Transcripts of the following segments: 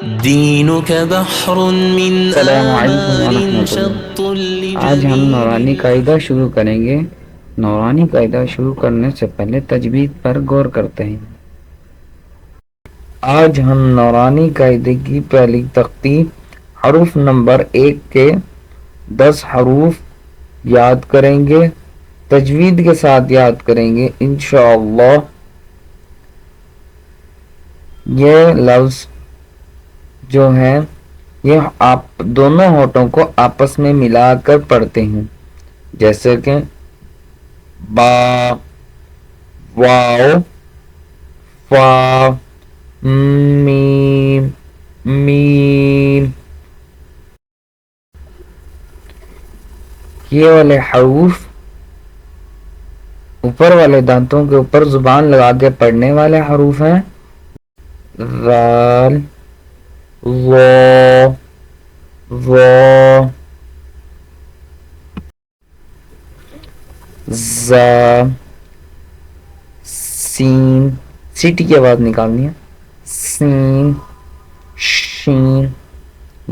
دينك بحر من السلام علیکم آمال ورحمۃ شط اللہ۔ آج ہم نورانی لجميل. قاعدہ شروع کریں گے۔ نورانی قاعدہ شروع کرنے سے پہلے تجوید پر غور کرتے ہیں۔ آج ہم نورانی قاعدے کی پہلی تختی حروف نمبر 1 کے 10 حروف یاد کریں گے، تجوید کے ساتھ یاد کریں گے انشاءاللہ۔ یہ لفظ جو ہیں یہ آپ دونوں ہونٹوں کو آپس میں ملا کر پڑھتے ہیں، جیسے کہ با، واو، فا، میم، میم۔ یہ والے حروف اوپر والے دانتوں کے اوپر زبان لگا کے پڑھنے والے حروف ہیں، ذال، ظا، ظا، زا، سین، سیٹی کی آواز نکالنی ہے، سین، شین۔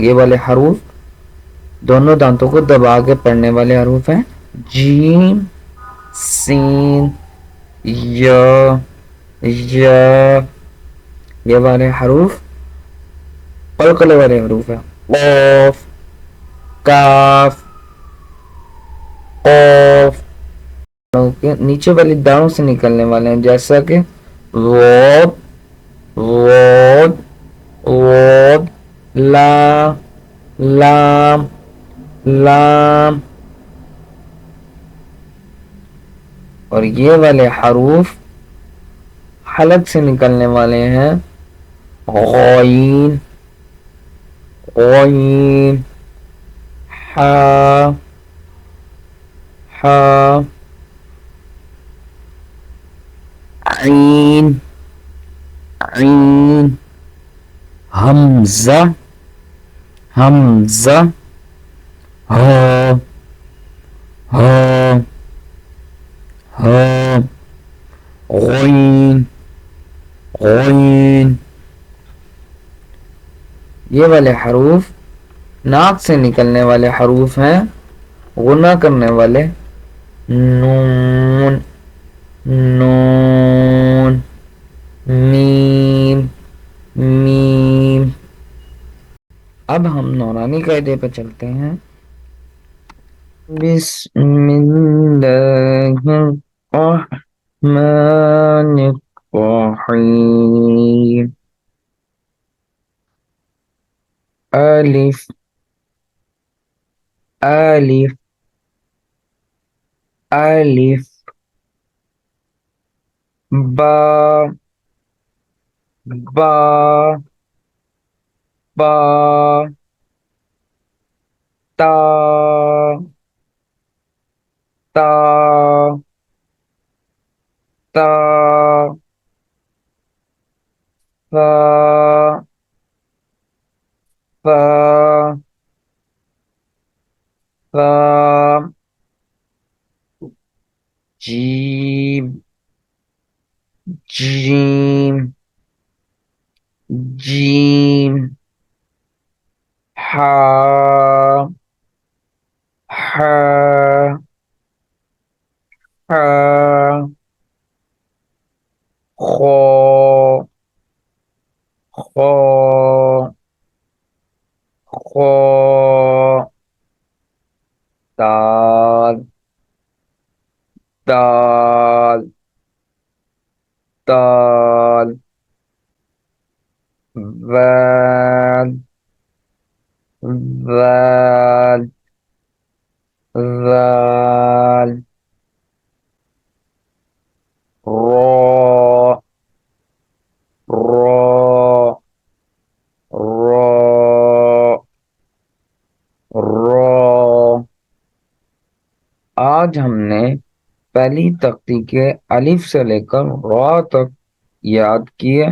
یہ والے حروف دونوں دانتوں کو دبا کے پڑھنے والے حروف ہیں، جیم، سین، یا، یا۔ یہ والے حروف قلقلے والے حروف ہیں، قاف، کاف، قاف۔ نیچے والی داؤں سے نکلنے والے ہیں، جیسا کہ غوب، غوب، غوب، لا، لام، لام۔ اور یہ والے حروف حلق سے نکلنے والے ہیں، غین، غین، حا، حا، عین، عین، حمزہ، حمزہ، ہا، ہا، ہا، غین، غین۔ یہ والے حروف ناک سے نکلنے والے حروف ہیں، غنہ کرنے والے، نون، نون، میم، میم۔ اب ہم نورانی قاعدے پہ چلتے ہیں۔ بسم اللہ الرحمن الرحیم۔ الف، الف، الف، با، با، با، تا، تا، تا، ثا، ثا، ثا، جیم، جیم، جیم، حا، حا، حا، خا، خا، خا، دال، دال، دال، ذال، ذال، ذال، را، را، را، را۔ آج ہم نے پہلی تختی کے الف سے لے کر را تک یاد کیے۔